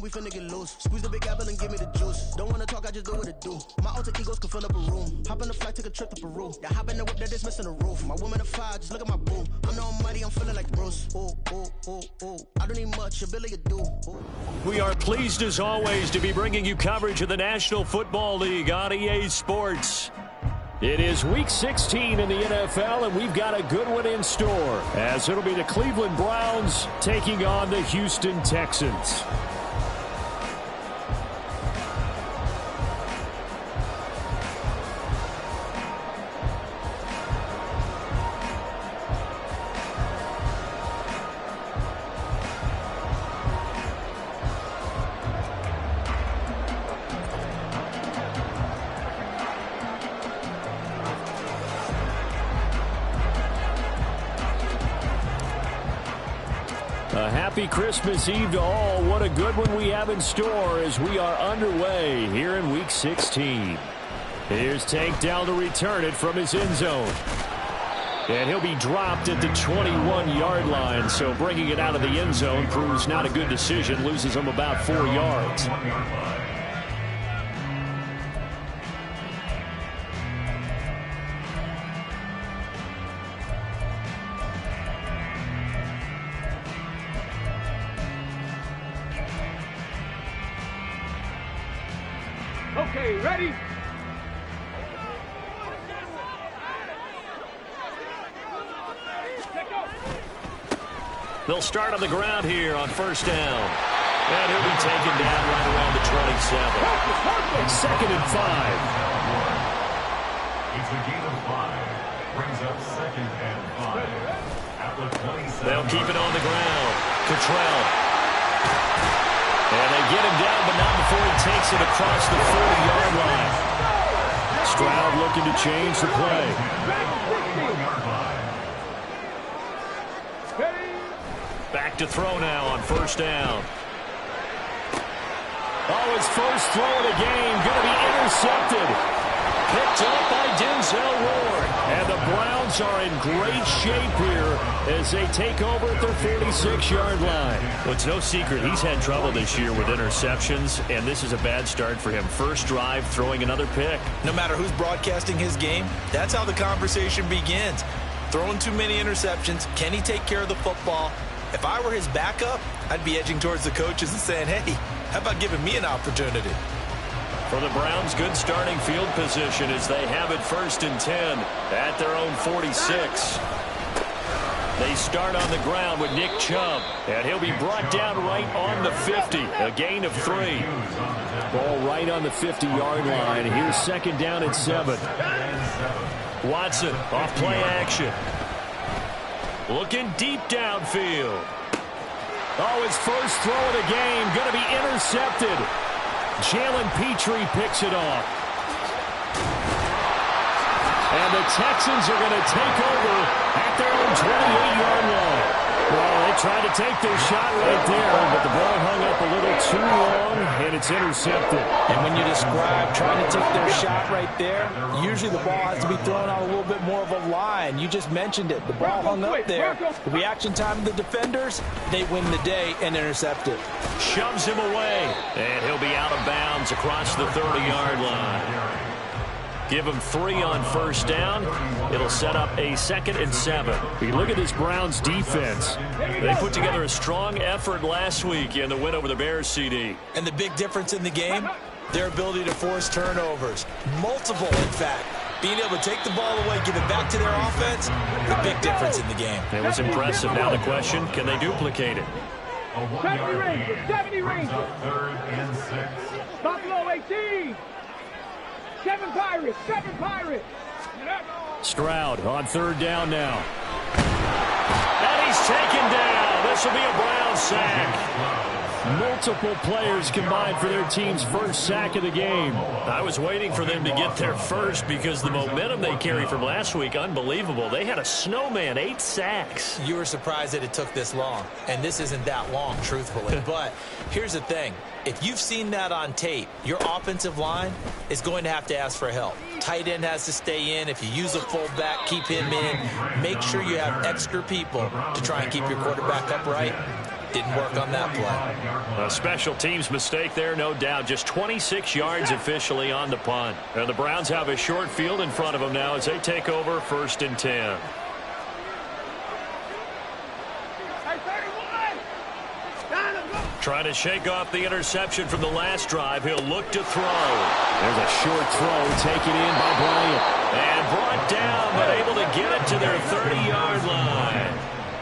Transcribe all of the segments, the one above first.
we finna get loose. Squeeze the big apple and give me the juice. Don't wanna talk, I just do what it do. My alter egos can fill up a room. Hop on the flight, take a trip to Peru. Yeah, hop in the whip that is missing the roof. My woman a fire, just look at my boo. I'm the almighty, I'm feeling like Bruce. Ooh, ooh, ooh, ooh. I don't need much, ability to do. Ooh. We are pleased as always to be bringing you coverage of the National Football League on EA Sports. It is Week 16 in the NFL, and we've got a good one in store, as it'll be the Cleveland Browns taking on the Houston Texans. A happy Christmas Eve to all. What a good one we have in store as we are underway here in Week 16. Here's Tank Dell to return it from his end zone. And he'll be dropped at the 21-yard line, so bringing it out of the end zone proves not a good decision, loses him about 4 yards. Okay, ready? They'll start on the ground here on first down. And he'll be taken down right around the 27. Second and 5. It's a gain of 5. Brings up second and 5. At the 27. They'll keep it on the ground. Cottrell. And they get him down, but not before he takes it across the 40-yard line. Stroud looking to change the play. Back to throw now on first down. Oh, his first throw of the game going to be intercepted. Picked up by Denzel Ward. And the Browns are in great shape here as they take over at their 46-yard line. Well, it's no secret he's had trouble this year with interceptions, and this is a bad start for him. First drive, throwing another pick. No matter who's broadcasting his game, that's how the conversation begins. Throwing too many interceptions, can he take care of the football? If I were his backup, I'd be edging towards the coaches and saying, hey, how about giving me an opportunity? For the Browns, good starting field position as they have it first and 10 at their own 46. They start on the ground with Nick Chubb, and he'll be brought down right on the 50, a gain of 3. Ball right on the 50-yard line. Here's second down at 7. Watson off play action. Looking deep downfield. Oh, his first throw of the game going to be intercepted. Jalen Petrie picks it off. And the Texans are going to take over at their own 28-yard line. Well, they tried to take their shot right there, but the ball hung up a little too long, and it's intercepted. And when you describe trying to take their shot right there, usually the ball has to be thrown out a little bit more of a line. You just mentioned it. The ball hung up there. The reaction time of the defenders, they win the day and intercept it. Shoves him away, and he'll be out of bounds across the 30-yard line. Give him 3 on first down. It'll set up a second and 7. We look at this Browns defense. They put together a strong effort last week in the win over the Bears, CD. And the big difference in the game, their ability to force turnovers. Multiple, in fact. Being able to take the ball away, give it back to their offense, the big difference in the game. It was impressive. Now the question, can they duplicate it? 70 Rangers, 70 Rangers. Third and 6. Buffalo 18. 7 Pirates, 7 Pirates. Stroud on third down now. And he's taken down. This will be a Brown sack. Multiple players combined for their team's first sack of the game. I was waiting for them to get there first because the momentum they carry from last week, unbelievable. They had a snowman, 8 sacks. You were surprised that it took this long, and this isn't that long, truthfully. But here's the thing. If you've seen that on tape, your offensive line is going to have to ask for help. Tight end has to stay in. If you use a fullback, keep him in. Make sure you have extra people to try and keep your quarterback upright. Didn't work on that play. A special teams mistake there, no doubt. Just 26 yards officially on the punt. And the Browns have a short field in front of them now as they take over 1st and 10. Trying to shake off the interception from the last drive. He'll look to throw. There's a short throw taken in by Bryant. And brought down, but able to get it to their 30-yard line.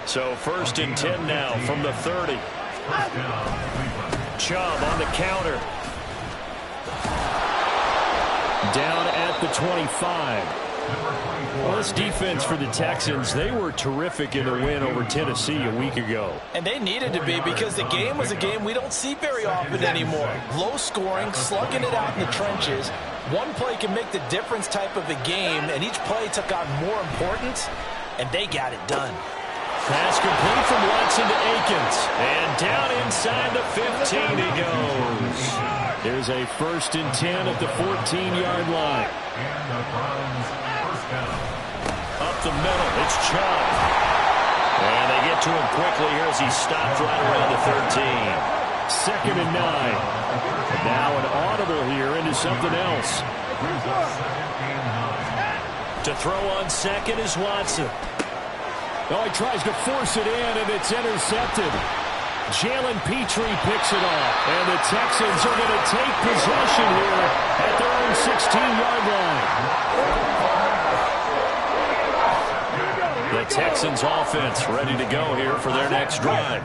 So 1st and 10 now from the 30. Chubb on the counter. Down at the 25. Well, this defense for the Texans, they were terrific in the win over Tennessee a week ago. And they needed to be, because the game was a game we don't see very often anymore. Low scoring, slugging it out in the trenches. One play can make the difference type of a game, and each play took on more importance, and they got it done. Pass complete from Watson to Akins. And down inside the 15 he goes. There's a 1st and 10 at the 14-yard line. Up the middle, it's Chubb. And they get to him quickly here as he's stopped right around the 13. 2nd and 9. And now an audible here into something else. To throw on 2nd is Watson. Oh, he tries to force it in, and it's intercepted. Jalen Petrie picks it off, and the Texans are going to take possession here at their own 16-yard line. The Texans offense ready to go here for their next drive.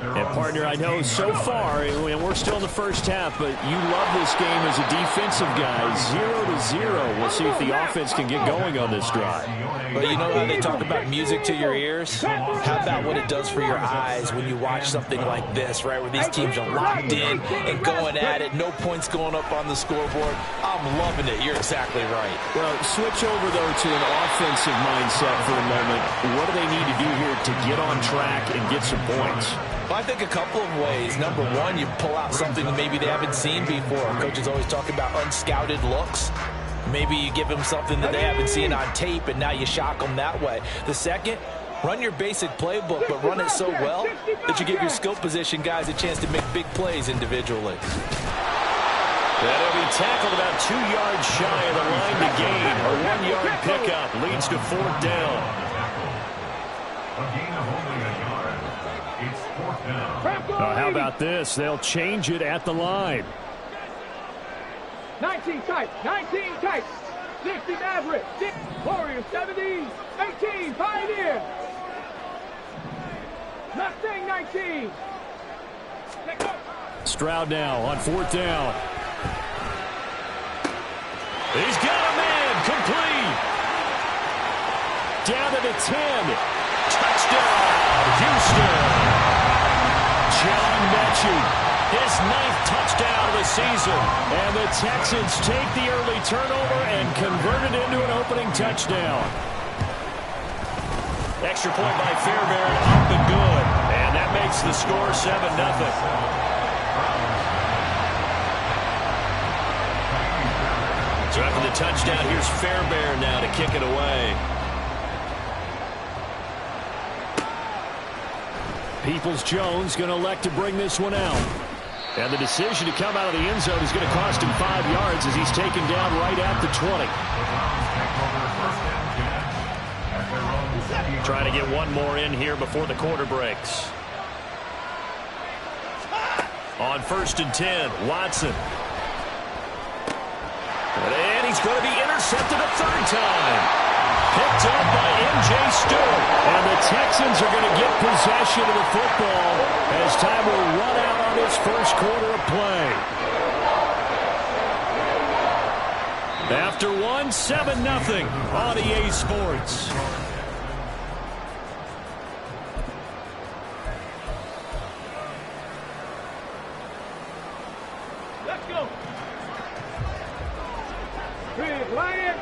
And, partner, I know so far, and we're still in the first half, but you love this game as a defensive guy. 0-0. We'll see if the offense can get going on this drive. But you know how they talk about music to your ears? How about what it does for your eyes when you watch something like this, right, where these teams are locked in and going at it, no points going up on the scoreboard? I'm loving it. You're exactly right. Well, switch over, though, to an offensive mindset for a moment. What do they need to do here to get on track and get some points? Well, I think a couple of ways. Number one, you pull out something that maybe they haven't seen before. Coaches always talk about unscouted looks. Maybe you give them something that they haven't seen on tape, and now you shock them that way. The second, run your basic playbook, but run it so well that you give your skill position guys a chance to make big plays individually. That'll be tackled about 2 yards shy of the line to gain. A 1-yard pickup leads to 4th down. A gain of only a yard. It's 4th down. How about this? They'll change it at the line. 19 tight, 19 tight, 60 Maverick, 6 Warriors, 70, 18 Pioneer, Mustang 19. Stroud now on 4th down. He's got a man, complete. Down to the 10. Touchdown, Houston. John Mechie. His 9th touchdown of the season. And the Texans take the early turnover and convert it into an opening touchdown. Extra point by Fairbairn, up and good. And that makes the score 7-0. So after the touchdown, here's Fairbairn now to kick it away. Peoples-Jones going to elect to bring this one out. And the decision to come out of the end zone is going to cost him 5 yards as he's taken down right at the 20. Trying to get one more in here before the quarter breaks. On 1st and 10, Watson. And he's going to be intercepted a 3rd time. Picked up by M.J. Stewart. And the Texans are going to get possession of the football as time will run out on this first quarter of play. After 7-0 on EA Sports. Let's go. Big Lion.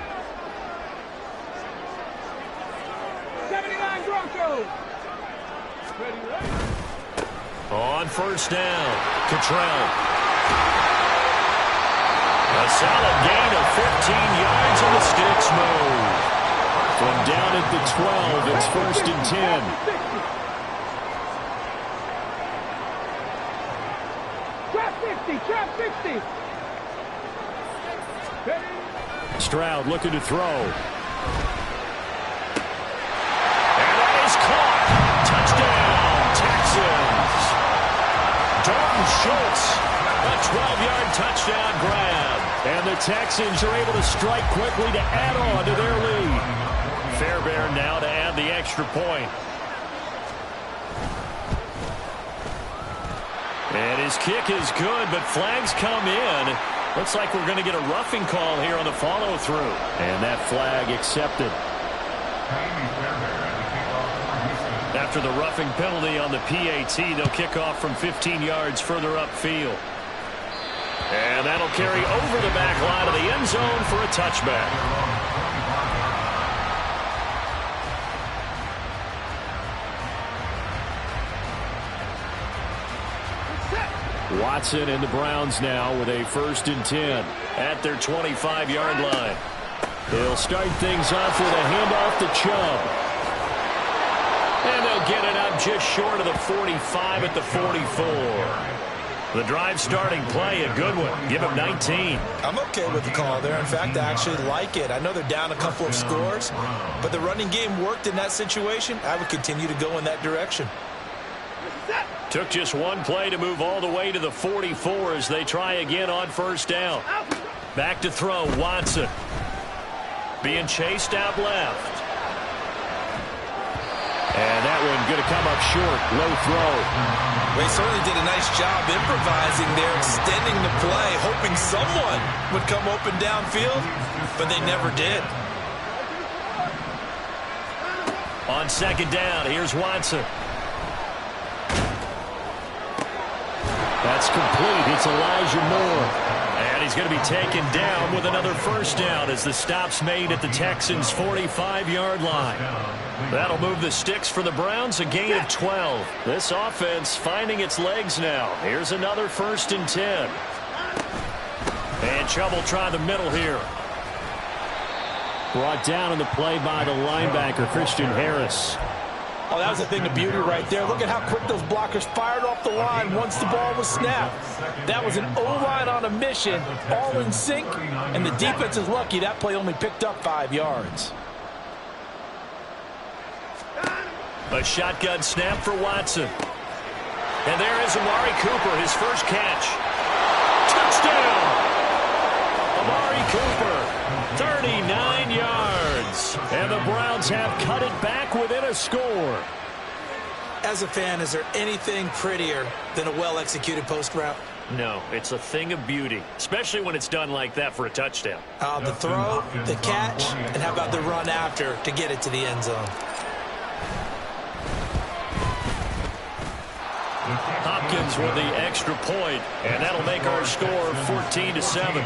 79 Broncos. Ready. On 1st down, Cottrell. A solid gain of 15 yards and the sticks move. From down at the 12, it's 1st and 10. 60, trap 60. Stroud looking to throw. And that is caught. Touchdown, Texans. Dalton Schultz, a 12-yard touchdown grab. And the Texans are able to strike quickly to add on to their lead. Fairbairn now to add the extra point. And his kick is good, but flags come in. Looks like we're going to get a roughing call here on the follow-through. And that flag accepted. After the roughing penalty on the PAT, they'll kick off from 15 yards further upfield. And that'll carry over the back line of the end zone for a touchback. Watson and the Browns now with a 1st and 10 at their 25-yard line. They'll start things off with a handoff to Chubb. And they'll get it up just short of the 45 at the 44. The drive starting play, a good one. Give him 19. I'm okay with the call there. In fact, I actually like it. I know they're down a couple of scores, but the running game worked in that situation. I would continue to go in that direction. Took just one play to move all the way to the 44 as they try again on 1st down. Back to throw, Watson. Being chased out left. And that one going to come up short. Low throw. They certainly did a nice job improvising there, extending the play, hoping someone would come open downfield, but they never did. On 2nd down, here's Watson. That's complete. It's Elijah Moore. And he's going to be taken down with another 1st down as the stop's made at the Texans' 45-yard line. That'll move the sticks for the Browns, a gain of 12. This offense finding its legs now. Here's another 1st and 10. And Chubb will try the middle here. Brought down in the play by the linebacker, Christian Harris. Oh, that was a thing of beauty right there. Look at how quick those blockers fired off the line once the ball was snapped. That was an O-line on a mission, all in sync, and the defense is lucky that play only picked up 5 yards. A shotgun snap for Watson. And there is Amari Cooper, his first catch. Touchdown! Amari Cooper, 39 yards. And the Browns have cut it back within a score. As a fan, is there anything prettier than a well-executed post route? No, it's a thing of beauty, especially when it's done like that for a touchdown. The throw, the catch, and how about the run after to get it to the end zone? Hopkins with the extra point, and that'll make our score 14-7.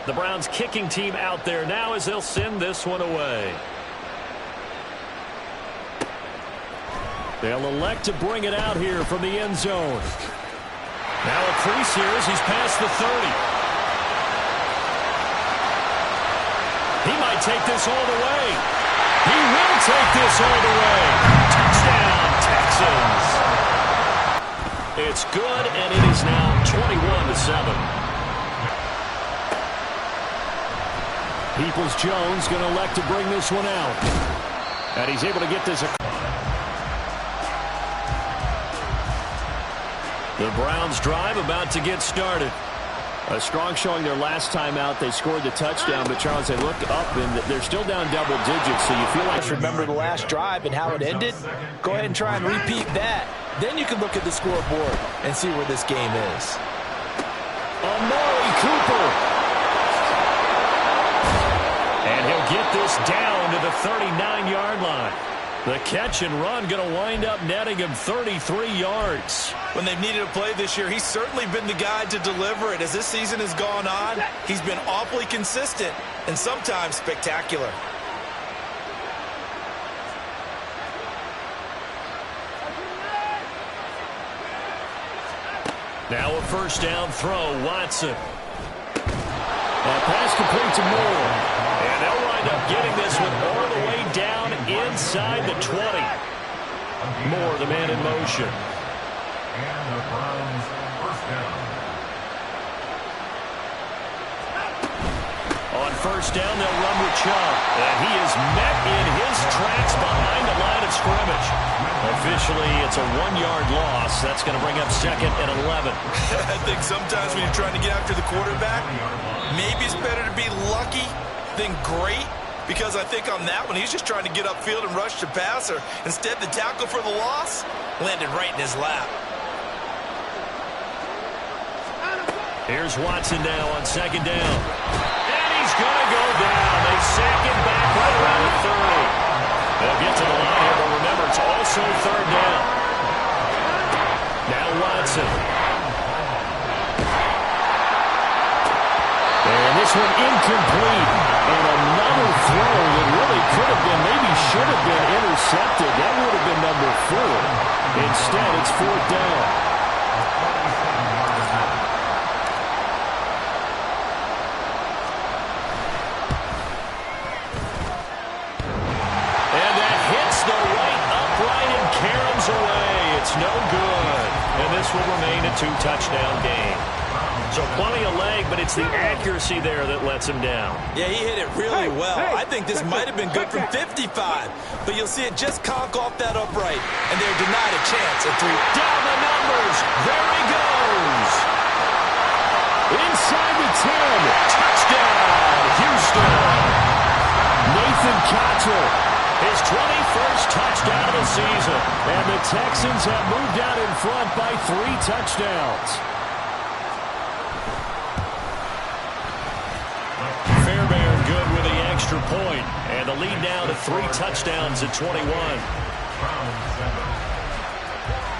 The Browns kicking team out there now as they'll send this one away. They'll elect to bring it out here from the end zone. Now a crease here as he's past the 30. He might take this all the way. He will take this all the way. Touchdown, Texans. It's good, and it is now 21-7. Peoples-Jones going to elect to bring this one out. And he's able to get this. The Browns drive about to get started. A strong showing their last time out. They scored the touchdown, but Charles, they look up, and they're still down double digits, so you feel like... Remember the last drive and how it ended? Go ahead and try and repeat that. Then you can look at the scoreboard and see where this game is. Amari Cooper. And he'll get this down to the 39-yard line. The catch and run going to wind up netting him 33 yards. When they've needed a play this year, he's certainly been the guy to deliver it. As this season has gone on, he's been awfully consistent and sometimes spectacular. Now a first down throw, Watson. Pass complete to Moore. And they'll wind up getting this one all the way down inside the 20. Moore, the man in motion. And the Browns first down. On first down, they'll run with Chubb. And he is met in his tracks behind the line of scrimmage. Officially, it's a 1-yard loss. That's going to bring up 2nd and 11. I think sometimes when you're trying to get after the quarterback, maybe it's better to be lucky than great. Because I think on that one, he's just trying to get upfield and rush the passer. Instead, the tackle for the loss landed right in his lap. Here's Watson now on 2nd down. And he's going to go down. They sack him back right around the 30. They'll get to the line here, but remember, it's also 3rd down. Now Watson. And this one incomplete. And another throw that really could have been, maybe should have been intercepted. That would have been number 4. Instead, it's 4th down. And that hits the right upright and caroms away. It's no good. And this will remain a 2-touchdown game. So plenty of leg, but it's the accuracy there that lets him down. Yeah, he hit it really well. I think this might have been good from 55. But you'll see it just conk off that upright. And they're denied a chance at 3. Down the numbers. There he goes. Inside the 10. Touchdown, Houston. Nathan Cottrell, his 21st touchdown of the season. And the Texans have moved out in front by 3 touchdowns. Fairbairn good with the extra point. And the lead now to 3 touchdowns at 21.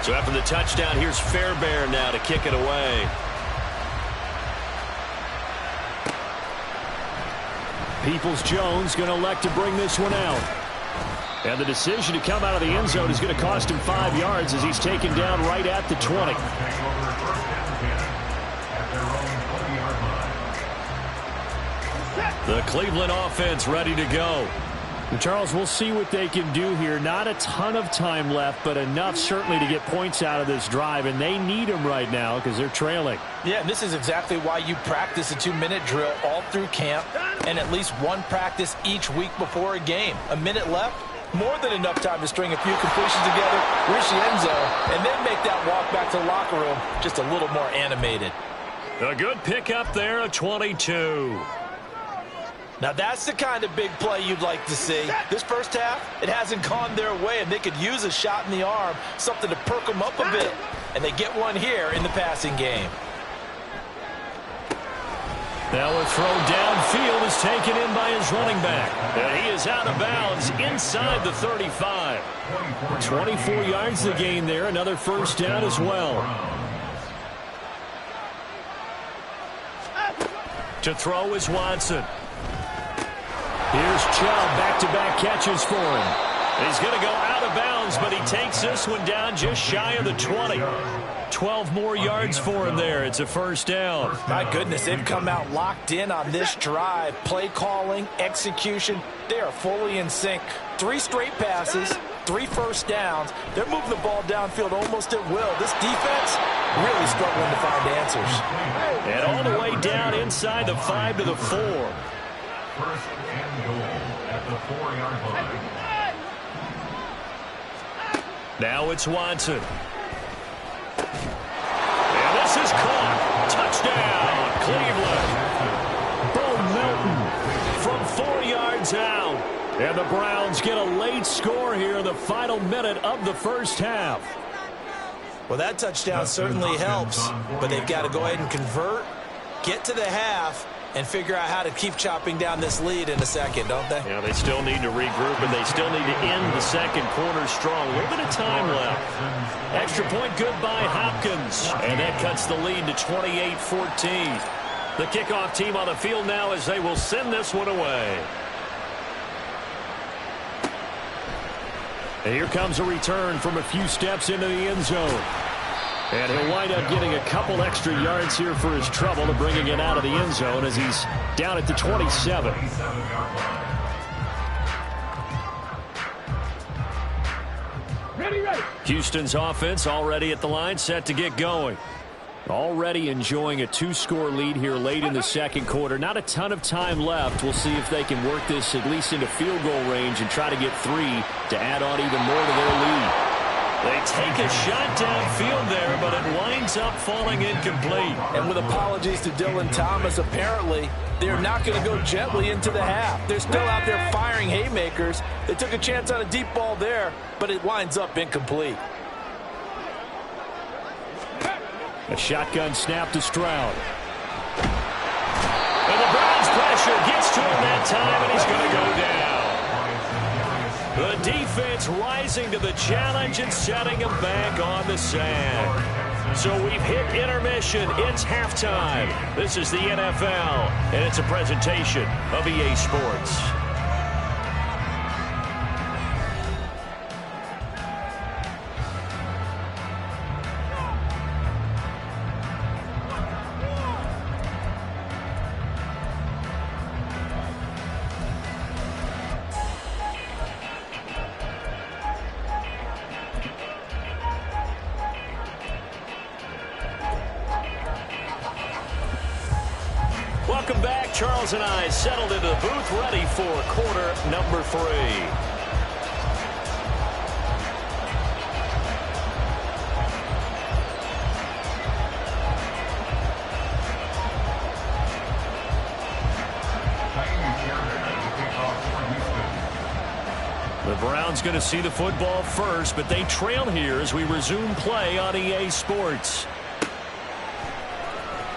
So after the touchdown, here's Fairbairn now to kick it away. Peoples-Jones going to elect to bring this one out. And the decision to come out of the end zone is going to cost him 5 yards as he's taken down right at the 20. The Cleveland offense ready to go. And Charles, we'll see what they can do here. Not a ton of time left, but enough certainly to get points out of this drive, and they need them right now because they're trailing. Yeah, and this is exactly why you practice a 2-minute drill all through camp and at least one practice each week before a game. A minute left, more than enough time to string a few completions together, reach the end zone, and then make that walk back to the locker room just a little more animated. A good pickup there, a 22. Now that's the kind of big play you'd like to see. This first half, it hasn't gone their way, and they could use a shot in the arm, something to perk them up a bit. And they get one here in the passing game. Now a throw downfield is taken in by his running back. And he is out of bounds inside the 35. 24 yards to gain there, another first down as well. To throw is Watson. Here's Chubb, back-to-back catches for him. He's going to go out of bounds, but he takes this one down just shy of the 20. 12 more yards for him there. It's a first down. My goodness, they've come out locked in on this drive. Play calling, execution, they are fully in sync. 3 straight passes, 3 first downs. They're moving the ball downfield almost at will. This defense really struggling to find answers. And all the way down inside the 5 to the 4. First and goal at the 4-yard line. Now it's Watson. And this is caught. Touchdown, Cleveland. Bo Melton from 4 yards out. And the Browns get a late score here in the final minute of the first half. Well, that touchdown certainly helps, but they've got to go ahead and convert, get to the half, and figure out how to keep chopping down this lead in a second, don't they? Yeah, they still need to regroup, and they still need to end the second quarter strong. A little bit of time left. Extra point good by Hopkins, and that cuts the lead to 28-14. The kickoff team on the field now as they will send this one away. And here comes a return from a few steps into the end zone. And he'll wind up getting a couple extra yards here for his trouble to bringing it out of the end zone as he's down at the 27. Houston's offense already at the line, set to get going. Already enjoying a 2-score lead here late in the second quarter. Not a ton of time left. We'll see if they can work this at least into field goal range and try to get 3 to add on even more to their lead. They take a shot downfield there, but it winds up falling incomplete. And with apologies to Dylan Thomas, apparently they're not going to go gently into the half. They're still out there firing haymakers. They took a chance on a deep ball there, but it winds up incomplete. A shotgun snap to Stroud. And the Browns' pressure gets to him that time, and he's going to go down. The defense rising to the challenge and setting him back on the sand. So we've hit intermission. It's halftime. This is the NFL, and it's a presentation of EA Sports. Welcome back. Charles and I settled into the booth, ready for quarter number 3. The Browns going to see the football first, but they trail here as we resume play on EA Sports.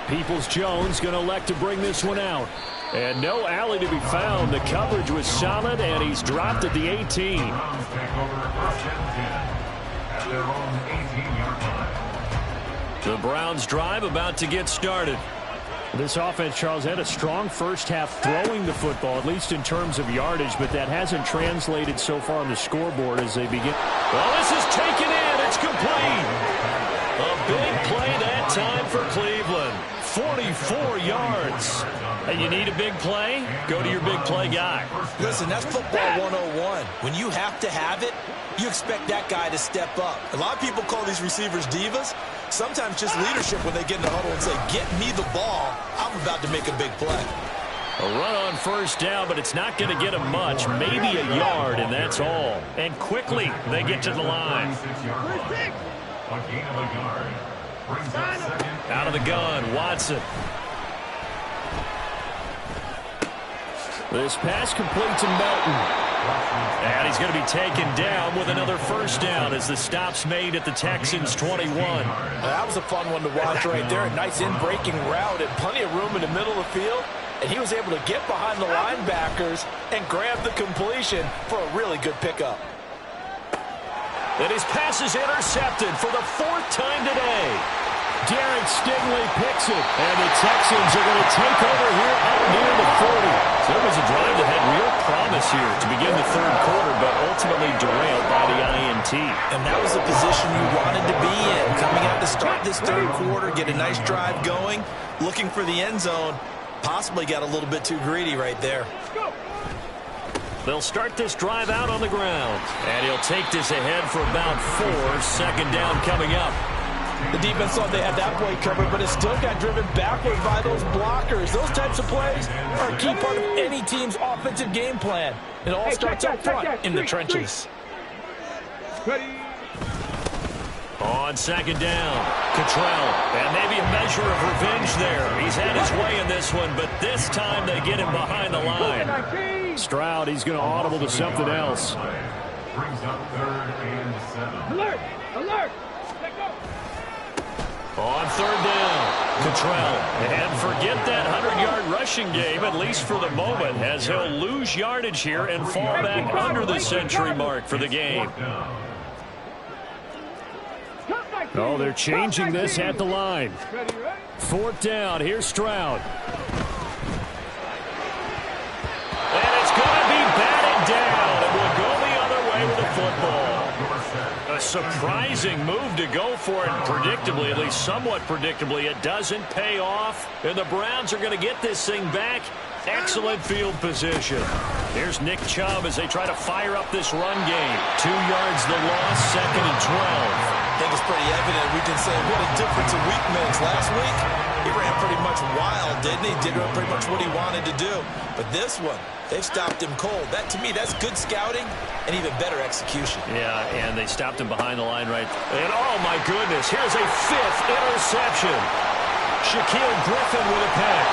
Peoples-Jones going to elect to bring this one out. And no alley to be found. The coverage was solid, and he's dropped at the 18. Browns take over first and 10 at their own 18-yard line. The Browns drive about to get started. This offense, Charles, had a strong first half throwing the football, at least in terms of yardage, but that hasn't translated so far on the scoreboard as they begin. Well, this is taken in. It's complete. A big play that time for Cleveland. 44 yards. And you need a big play? Go to your big play guy. Listen, that's football 101. When you have to have it, you expect that guy to step up. A lot of people call these receivers divas. Sometimes just leadership when they get in the huddle and say, get me the ball. I'm about to make a big play. A run on first down, but it's not going to get them much. Maybe a yard, and that's all. And quickly, they get to the line. A gain of a yard. Brings up second. Out of the gun, Watson. This pass complete to Melton. And he's going to be taken down with another first down as the stop's made at the Texans' 21. That was a fun one to watch right there. A nice in-breaking route and plenty of room in the middle of the field. And he was able to get behind the linebackers and grab the completion for a really good pickup. And his pass is intercepted for the 4th time today. Derek Stingley picks it, and the Texans are going to take over here up near the 40. So it was a drive that had real promise here to begin the third quarter, but ultimately derailed by the INT. And that was the position you wanted to be in. Coming out to start this third quarter, get a nice drive going, looking for the end zone. Possibly got a little bit too greedy right there. They'll start this drive out on the ground, and he'll take this ahead for about 4. Second down coming up. The defense thought they had that play covered, but it still got driven backward by those blockers. Those types of plays are a key part of any team's offensive game plan. It all starts up front in the trenches. On second down, Cottrell, and maybe a measure of revenge there. He's had his way in this one, but this time they get him behind the line. Stroud, he's going to audible to something else. Brings up 3rd and 7. Alert! Alert! On third down, Cottrell. And forget that 100-yard rushing game, at least for the moment, as he'll lose yardage here and fall back under the century mark for the game. Oh, they're changing this at the line. 4th down, here's Stroud. And it's going to be batted down, and we'll go the other way with the football. A A surprising move to go for it. Predictably, at least somewhat predictably, it doesn't pay off. And the Browns are going to get this thing back. Excellent field position. Here's Nick Chubb as they try to fire up this run game. 2 yards the loss, 2nd and 12. I think it's pretty evident. We can say what a difference a week makes. Last week, he ran pretty much wild, didn't he? Did pretty much what he wanted to do. But this one, they've stopped him cold. That, to me, that's good scouting and even better execution. Yeah, and they stopped him behind the line right. And, oh, my goodness, here's a 5th interception. Shaquille Griffin with a pick.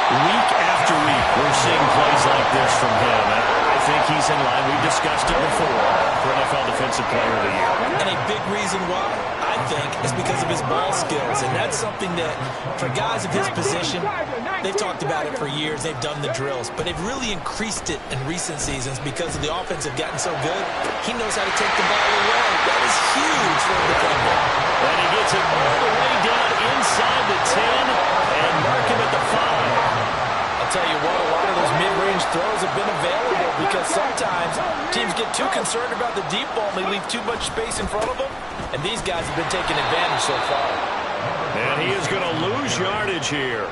Week after week, we're seeing plays like this from him. And I think he's in line. We've discussed it before for NFL Defensive Player of the Year. And a big reason why, I think, is because of his ball skills. And that's something that, for guys of his position, they've talked about it for years. They've done the drills. But they've really increased it in recent seasons because of the offense have gotten so good. He knows how to take the ball away. That is huge for the defender. And he gets it all the way down inside the 10 and mark him at the 5. I'll tell you what, a lot of those mid-range throws have been available because sometimes teams get too concerned about the deep ball and they leave too much space in front of them. And these guys have been taking advantage so far. And he is going to lose yardage here.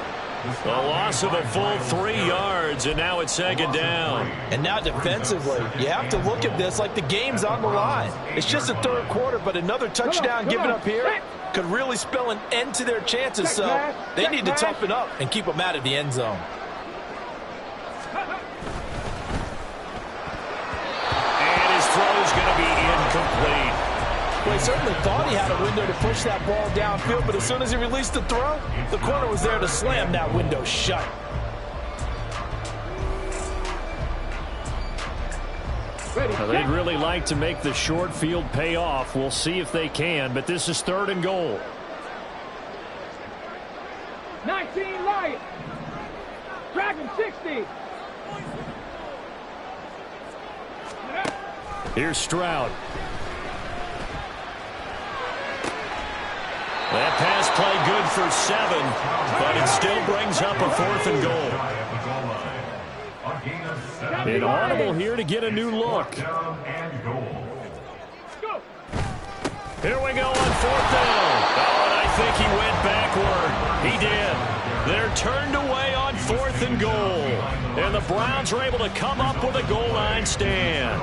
A loss of a full 3 yards, and now it's 2nd down. And now defensively, you have to look at this like the game's on the line. It's just the 3rd quarter, but another touchdown given up here could really spell an end to their chances. So they need to toughen up and keep them out of the end zone. Throw's going to be incomplete. Well, he certainly thought he had a window to push that ball downfield, but as soon as he released the throw, the corner was there to slam that window shut. Well, they'd really like to make the short field pay off. We'll see if they can, but this is 3rd and goal. 19 Lions. Dragon 60. Here's Stroud. That pass play good for 7, but it still brings up a 4th and goal. An audible here to get a new look. Here we go on 4th down. Oh, and I think he went backward. He did. They're turned away on 4th and goal. And the Browns are able to come up with a goal line stand.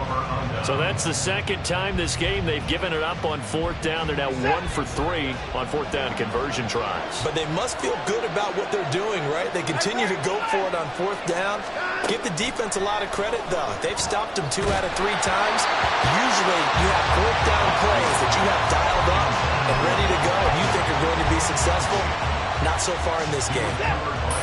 So that's the 2nd time this game they've given it up on 4th down. They're now 1 for 3 on 4th down conversion tries. But they must feel good about what they're doing, right? They continue to go for it on 4th down. Give the defense a lot of credit, though. They've stopped them 2 out of 3 times. Usually you have 4th down plays that you have dialed up and ready to go and you think are going to be successful. Not so far in this game.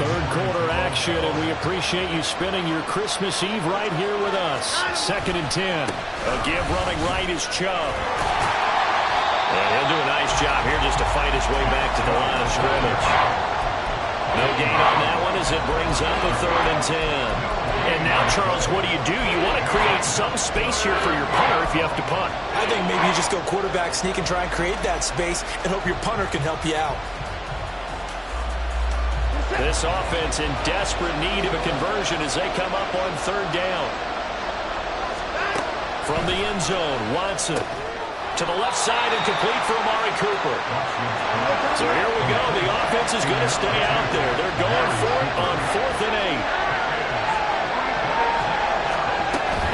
3rd quarter action, and we appreciate you spending your Christmas Eve right here with us. 2nd and 10. A give running right is Chubb. And he'll do a nice job here just to fight his way back to the line of scrimmage. No gain on that one as it brings up a 3rd and 10. And now, Charles, what do? You want to create some space here for your punter if you have to punt. I think maybe you just go quarterback sneak and try and create that space and hope your punter can help you out. This offense in desperate need of a conversion as they come up on 3rd down. From the end zone, Watson to the left side and complete for Amari Cooper. So here we go. The offense is going to stay out there. They're going for it on 4th and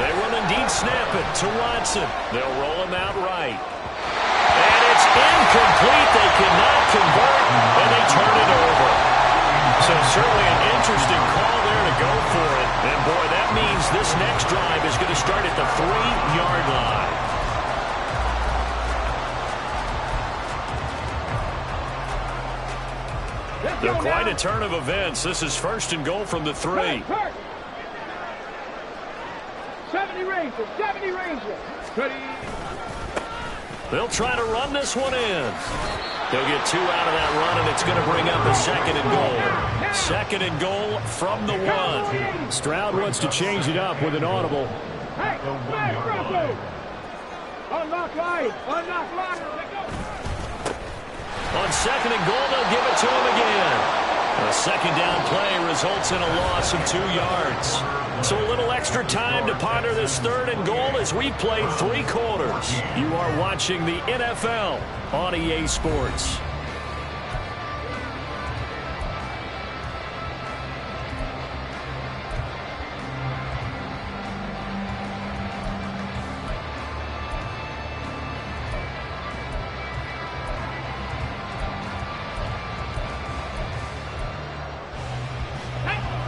8. They run indeed snap it to Watson. They'll roll him out right. And it's incomplete. They cannot convert, and they turn it over. So certainly an interesting call there to go for it. And, boy, that means this next drive is going to start at the 3-yard line. They're quite a turn of events. This is 1st and goal from the 3. 70 Rangers, 70 Rangers. Ready. They'll try to run this one in. They'll get 2 out of that run, and it's going to bring up a 2nd and goal. 2nd and goal from the 1. Stroud wants to change it up with an audible. Hey, smash Bronco. Unlock line, unlock line. On 2nd and goal, they'll give it to him again. A second down play results in a loss of 2 yards. So a little extra time to ponder this 3rd and goal as we played 3 quarters. You are watching the NFL on EA Sports.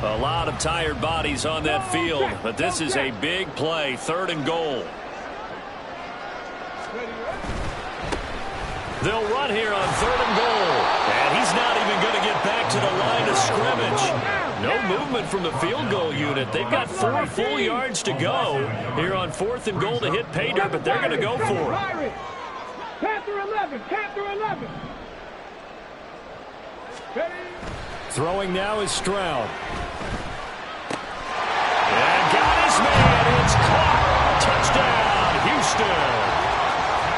A lot of tired bodies on that field, but this is a big play, 3rd and goal. They'll run here on 3rd and goal, and he's not even going to get back to the line of scrimmage. No movement from the field goal unit. They've got 4 full yards to go here on 4th and goal to hit pay dirt, but they're going to go for it. Panther 11, Panther 11. Throwing now is Stroud. And got his man. It's caught. Touchdown, Houston.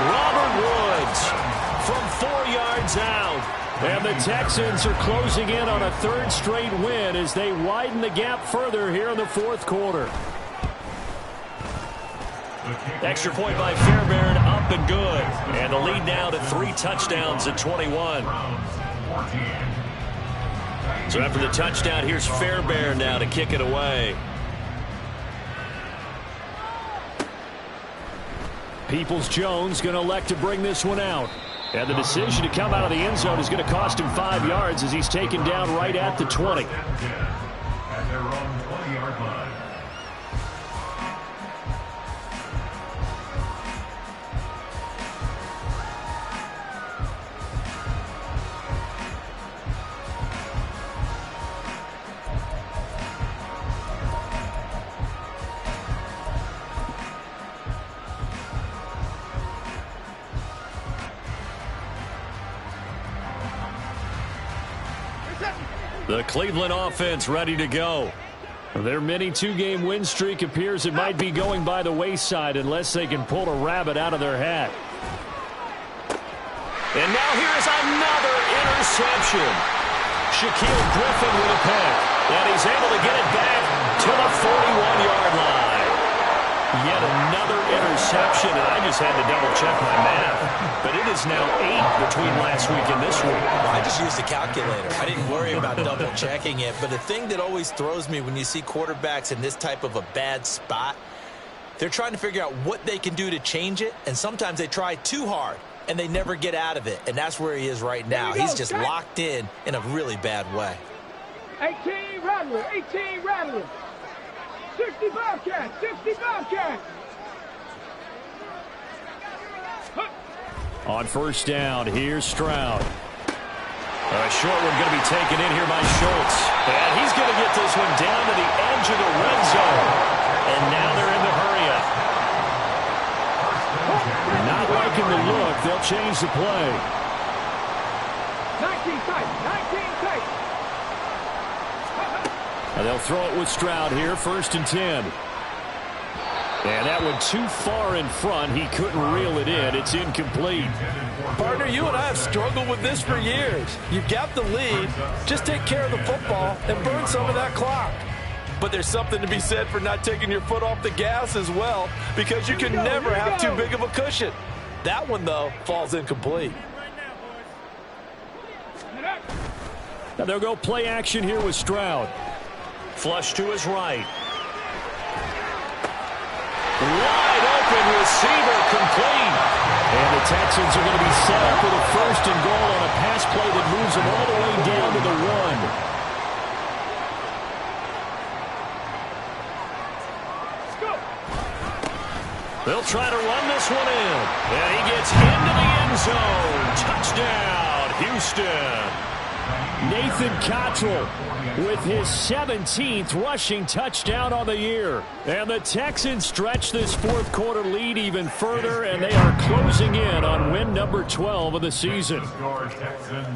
Robert Woods from 4 yards out. And the Texans are closing in on a 3rd straight win as they widen the gap further here in the 4th quarter. Extra point by Fairbairn, up and good. And the lead now to 3 touchdowns at 21. So after the touchdown, here's Fairbairn now to kick it away. Peoples-Jones going to elect to bring this one out. And the decision to come out of the end zone is going to cost him 5 yards as he's taken down right at the 20. At their own 20-yard line. The Cleveland offense ready to go. Their mini 2-game win streak appears it might be going by the wayside unless they can pull a rabbit out of their hat. And now here is another interception. Shaquille Griffin with a pick. And he's able to get it back to the 41-yard line. Yet another interception, and I just had to double-check my math. But it is now 8 between last week and this week. Well, I just used a calculator. I didn't worry about double-checking it. But the thing that always throws me when you see quarterbacks in this type of a bad spot, they're trying to figure out what they can do to change it, and sometimes they try too hard, and they never get out of it. And that's where he is right now. He's just locked in a really bad way. 18 Rattler, 18 Rattler. 65 catch, 65 catch. On 1st down, here's Stroud. A short one going to be taken in here by Schultz. And he's going to get this one down to the edge of the red zone. And now they're in the hurry-up. Not liking the look. They'll change the play. 19 tight, 19 tight. And they'll throw it with Stroud here, 1st and 10. And that one too far in front. He couldn't reel it in. It's incomplete. Partner, you and I have struggled with this for years. You've got the lead. Just take care of the football and burn some of that clock. But there's something to be said for not taking your foot off the gas as well, because you can never have too big of a cushion. That one, though, falls incomplete. Now they'll go play action here with Stroud. Flush to his right. Wide open receiver, complete. And the Texans are going to be set up with a 1st and goal on a pass play that moves them all the way down to the 1. They'll try to run this one in. And he gets into the end zone. Touchdown, Houston. Nathan Cottrell with his 17th rushing touchdown on the year. And the Texans stretch this 4th quarter lead even further, and they are closing in on win number 12 of the season.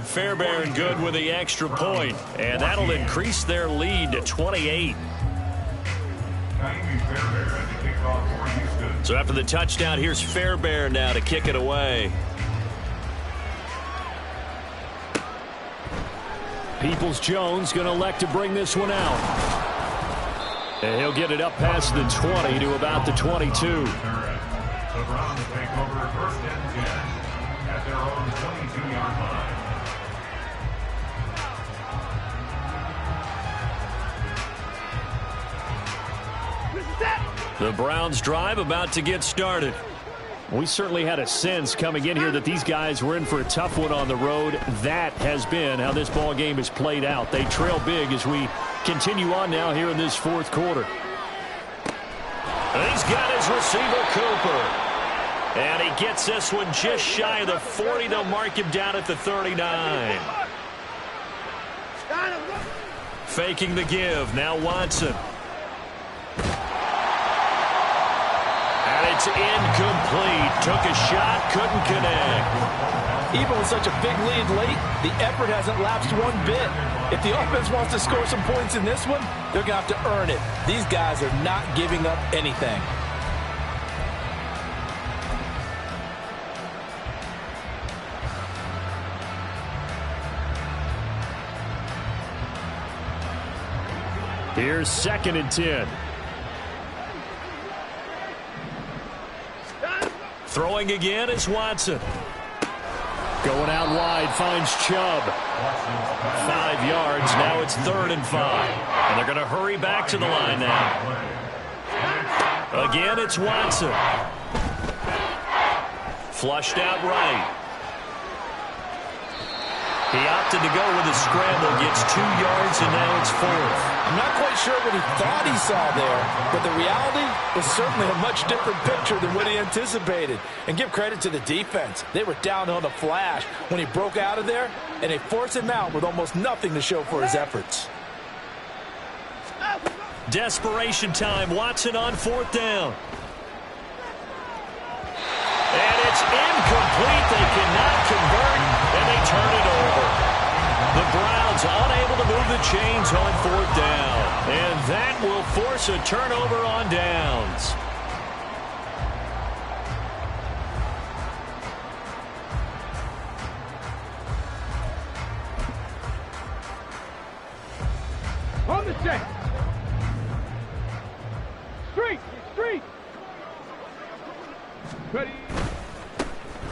Fairbairn good with the extra point, and that'll increase their lead to 28. So after the touchdown, here's Fairbairn now to kick it away. Peoples-Jones going to elect to bring this one out. And he'll get it up past the 20 to about the 22. The Browns take over first and 10 at their own 22-yard line. The Browns drive about to get started. We certainly had a sense coming in here that these guys were in for a tough one on the road. That has been how this ball game has played out. They trail big as we continue on now here in this fourth quarter. He's got his receiver, Cooper. And he gets this one just shy of the 40. They'll mark him down at the 39. Faking the give. Now Watson. And it's incomplete. Took a shot, couldn't connect. Even with such a big lead late, the effort hasn't lapsed one bit. If the offense wants to score some points in this one, they're going to have to earn it. These guys are not giving up anything. Here's 2nd and 10. Throwing again is Watson. Going out wide, finds Chubb. 5 yards, now it's 3rd and 5. And they're going to hurry back to the line now. Again, it's Watson. Flushed out right. He opted to go with a scramble, gets 2 yards, and now it's 4th. I'm not quite sure what he thought he saw there, but the reality was certainly a much different picture than what he anticipated. And give credit to the defense. They were down on the flash when he broke out of there, and they forced him out with almost nothing to show for his efforts. Desperation time. Watson on 4th down. And it's incomplete. They cannot convert, and they turn it over. The Browns unable to move the chains on 4th down. And that will force a turnover on downs. On the check. Street. Ready.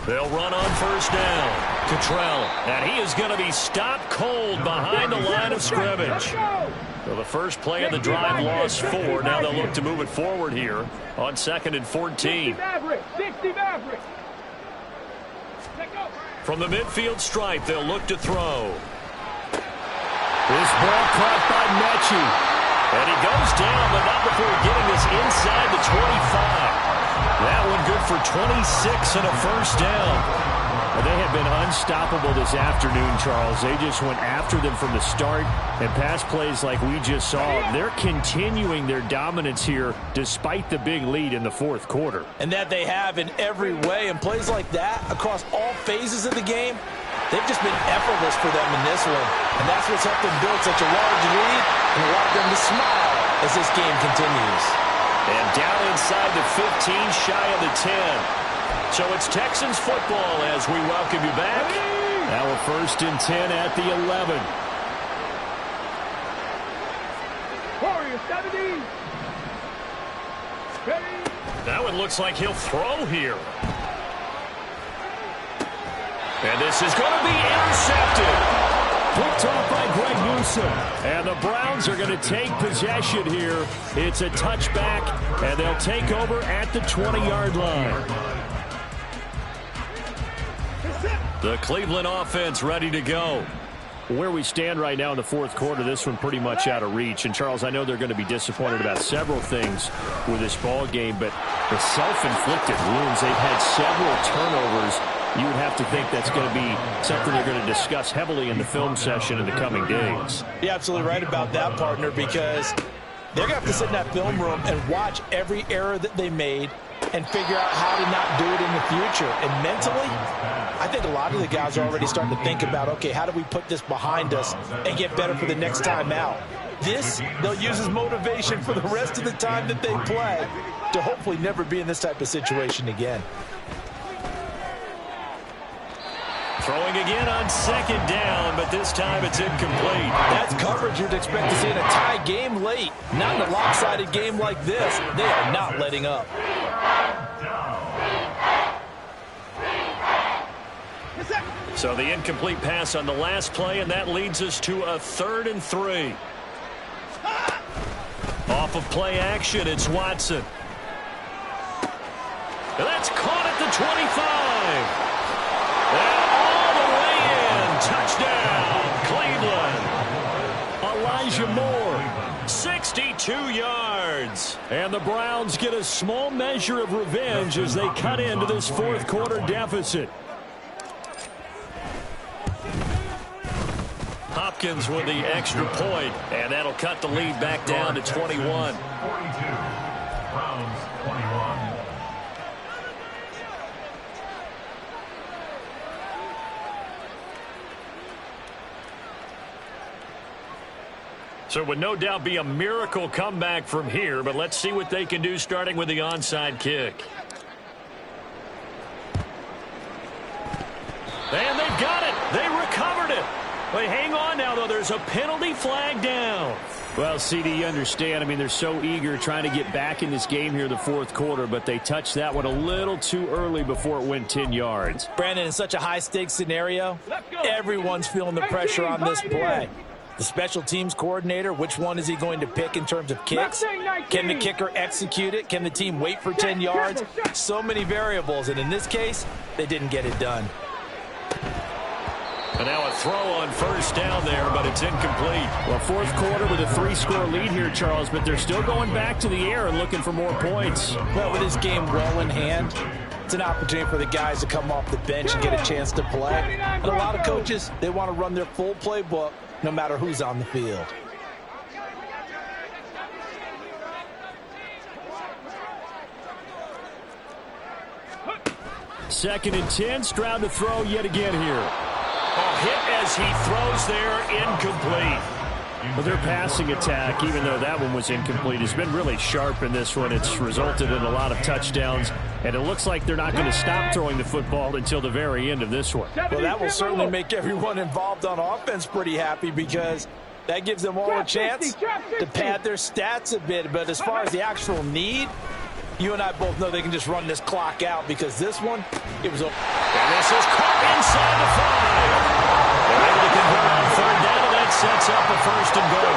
They'll run on 1st down. Cottrell, and he is going to be stopped cold behind the line of scrimmage. So the first play of the drive lost 4. Now they'll look to move it forward here on 2nd and 14. 60 Maverick. From the midfield stripe, they'll look to throw. This ball caught by Mechie. And he goes down, but not before getting this inside the 25. That one good for 26 and a 1st down. They have been unstoppable this afternoon, Charles. They just went after them from the start, and pass plays like we just saw, they're continuing their dominance here despite the big lead in the 4th quarter. And that they have in every way, and plays like that across all phases of the game, they've just been effortless for them in this one. And that's what's helped them build such a large lead and allowed them to smile as this game continues. And down inside the 15, shy of the 10. So it's Texans football as we welcome you back. Now a 1st and 10 at the 11. Warriors 70. Ready. That one looks like he'll throw here. And this is going to be intercepted. Picked off by Greg Newsome. And the Browns are going to take possession here. It's a touchback, and they'll take over at the 20-yard line. The Cleveland offense ready to go. Where we stand right now in the 4th quarter, this one pretty much out of reach. And, Charles, I know they're going to be disappointed about several things with this ball game, but the self-inflicted wounds, they've had several turnovers. You would have to think that's going to be something they're going to discuss heavily in the film session in the coming days. You're absolutely right about that, partner, because they're going to have to sit in that film room and watch every error that they made and figure out how to not do it in the future. And mentally, I think a lot of the guys are already starting to think about, okay, how do we put this behind us and get better for the next time out? This, they'll use as motivation for the rest of the time that they play to hopefully never be in this type of situation again. Throwing again on second down, but this time it's incomplete. That's coverage you'd expect to see in a tie game late. Not in a lopsided game like this. They are not letting up. So the incomplete pass on the last play, and that leads us to a 3rd and 3. Off of play action, it's Watson. And that's caught at the 25. And all the way in. Touchdown, Cleveland. Elijah Moore, 62 yards. And the Browns get a small measure of revenge as they cut into this fourth quarter deficit. Hopkins with the extra point, and that'll cut the lead back down to 21. 42, Browns 21. So it would no doubt be a miracle comeback from here, but let's see what they can do starting with the onside kick. And they've got it. They recovered it. But hang on now, though. There's a penalty flag down. Well, CD, you understand. I mean, they're so eager trying to get back in this game here the fourth quarter, but they touched that one a little too early before it went 10 yards. Brandon, in such a high-stakes scenario, everyone's feeling the pressure on this play. The special teams coordinator, which one is he going to pick in terms of kicks? Can the kicker execute it? Can the team wait for 10 yards? So many variables, and in this case, they didn't get it done. And now a throw on first down there, but it's incomplete. Well, fourth quarter with a 3-score lead here, Charles, but they're still going back to the air and looking for more points. Well, with this game well in hand, it's an opportunity for the guys to come off the bench and get a chance to play. And a lot of coaches, they want to run their full playbook no matter who's on the field. Second and 10, Stroud to throw yet again here. Hit as he throws there, incomplete. Well, their passing attack, even though that one was incomplete, has been really sharp in this one. It's resulted in a lot of touchdowns, and it looks like they're not going to stop throwing the football until the very end of this one. Well, that will certainly make everyone involved on offense pretty happy because that gives them all a chance to pad their stats a bit. But as far as the actual need, you and I both know they can just run this clock out because this one, it was over. And this is caught inside the 5. They're able to convert on third down, and that sets up a 1st and goal.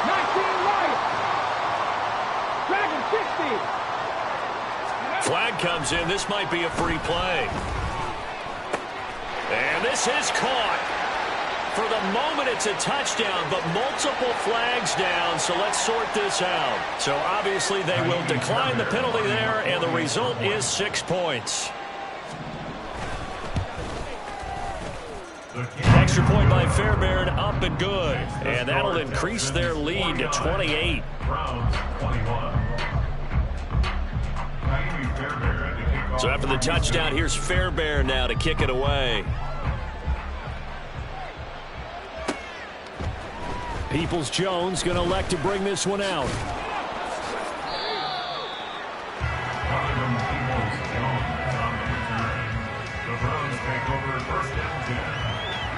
19 right. Flag comes in. This might be a free play. And this is caught. For the moment, it's a touchdown, but multiple flags down, so let's sort this out. So obviously they will decline the penalty there, and the result is 6 points. Extra point by Fairbairn, up and good. And that'll increase their lead to 28. So after the touchdown, here's Fairbairn now to kick it away. Peoples-Jones going to elect to bring this one out. The Browns take over 1st and 10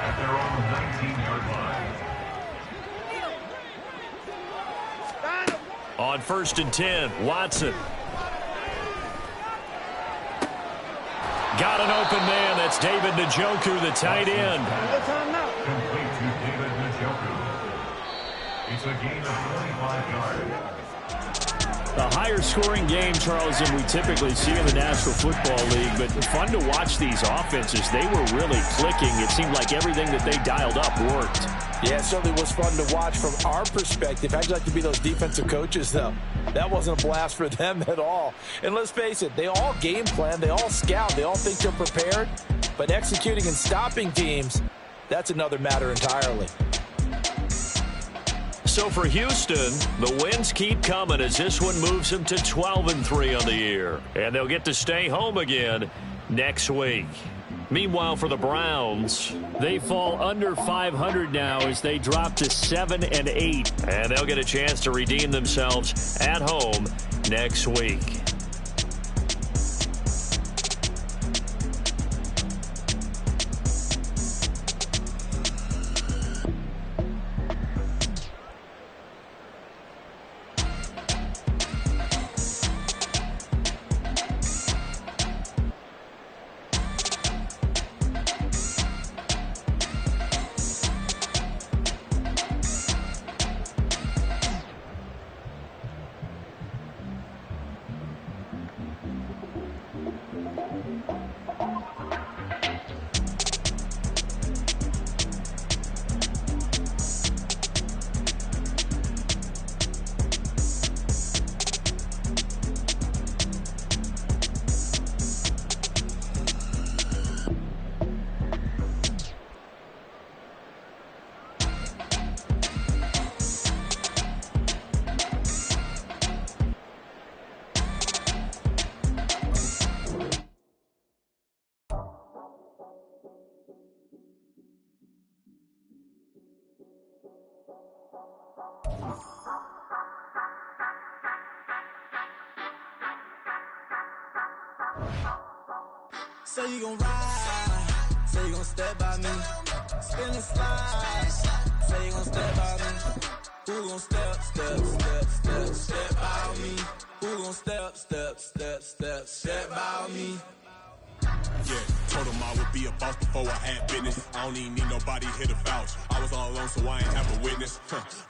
at their own 19-yard line. On 1st and 10, Watson. Got an open man. That's David Njoku, the tight end. Complete to David Njoku. It's a gain of 25 yards. A higher scoring game, Charles, than we typically see in the National Football League, but fun to watch these offenses. They were really clicking. It seemed like everything that they dialed up worked. Yeah, it certainly was fun to watch from our perspective. How'd you like to be those defensive coaches, though? That wasn't a blast for them at all. And let's face it, they all game plan, they all scout, they all think they're prepared, but executing and stopping teams, that's another matter entirely. So for Houston, the wins keep coming as this one moves them to 12-3 on the year. And they'll get to stay home again next week. Meanwhile, for the Browns, they fall under 500 now as they drop to 7-8. And they'll get a chance to redeem themselves at home next week. Say you gon' ride, say you gon' step by me. Spin and slide, say you gon' step by me. Who gon' step by me? Who gon' step by me? Yeah, told him I would be a boss before I had business. I don't even need nobody here to vouch. I was all alone, so I ain't have a witness.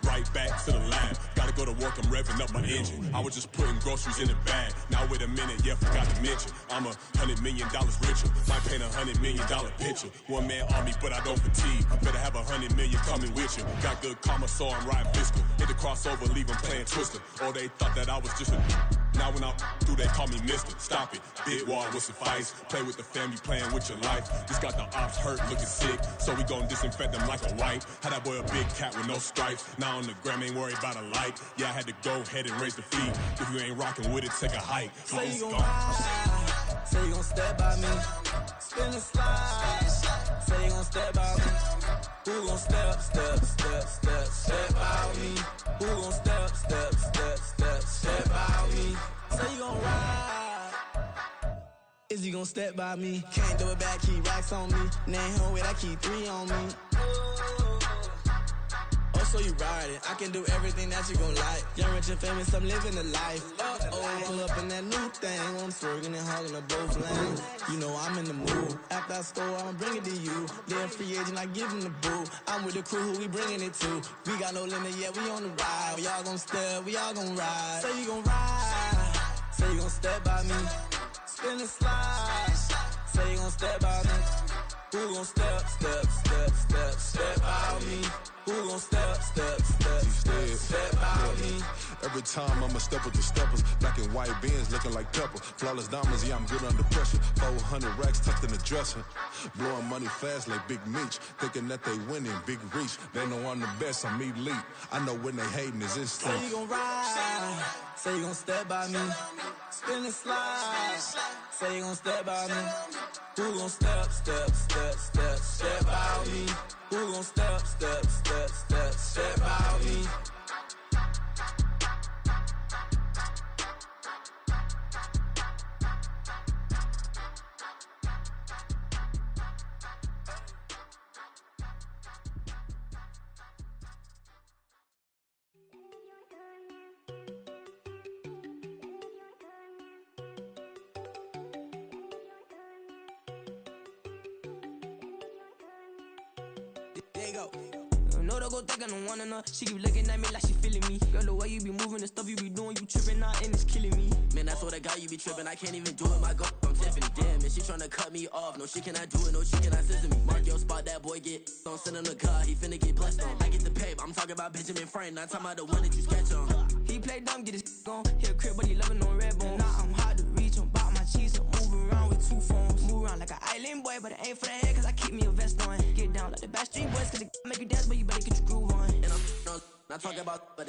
Right back to the lab. Gotta go to work, I'm revving up my engine. I was just putting groceries in the bag. Now wait a minute, yeah, forgot to mention. I'm $100 million richer. Might paint $100 million picture. One man army, but I don't fatigue. Better have $100 million coming with you. Got good karma, so I'm riding fiscal. Hit the crossover, leave them playing Twister. Or they thought that I was just a... Now when I'm through, they call me Mister. Stop it. Big wall with some fights. Play with the family, playing with your life. Just got the ops hurt, looking sick. So we gon' disinfect them like a wipe. Had that boy a big cat with no stripes. Now on the gram, ain't worried about a light. Yeah, I had to go ahead and raise the feet. If you ain't rocking with it, take a hike. Say you gon' ride, say you gon' step by me. Spin and slide, say you gon' step by me. Who gon' step by me? Who gon' step by me? Say you gon' ride, is you gon' step by me? Can't do it back, keep racks on me. Name home with I keep 3 on me. Oh, so you ride it. I can do everything that you gon' like. Young, rich, and famous, I'm living the life. Uh-oh, pull up in that new thing. I'm swerving and hogging up both lanes. You know I'm in the mood. After I score, I'ma bring it to you. They're a free agent, I give them the boo. I'm with the crew, who we bringing it to. We got no limit, yeah, we on the ride. We all gon' step, we all gon' ride. Say you gon' ride, say you gon' step by me. Spin and slide, say you gon' step by me. Who gon' step by me? Who gon' step by me? Every time I'ma step with the steppers. Black and white beans looking like pepper. Flawless diamonds, yeah, I'm good under pressure. 400 racks tucked in the dresser. Blowing money fast like Big Meech. Thinking that they winning, big reach. They know I'm the best, I'm elite. I know when they hating is instinct. Say you gon' ride, say you gon' step by me. Spin and slide, say you gon' step by me. Who gon' step by me? Who gon' step by me? There you go. No, don't go think I don't want her. She keep looking at me like she feeling me. Girl, the way you be moving, the stuff you be doing, you tripping out and it's killing me. Man, I swear to God, you be tripping. I can't even do it. My girl, I'm Tiffany. Damn, and she tryna cut me off. No, she cannot do it. No, she cannot scissor me. Mark your spot, that boy get. Don't send him the car. He finna get blessed on. I get the pay, but I'm talking about Benjamin Franklin. Not talking about the one that you sketch on. He play dumb, get his on. Hit a crib, but he loving on red bone. Now I'm hard to reach. I'm bout my cheese. I'm moving around with 2 phones. Move around like an island boy, but it ain't for the head, cause I keep me a vest on. Get down like the Backstreet Boys, cause they make you dance, but you better get your groove on. And I'm not talking about, but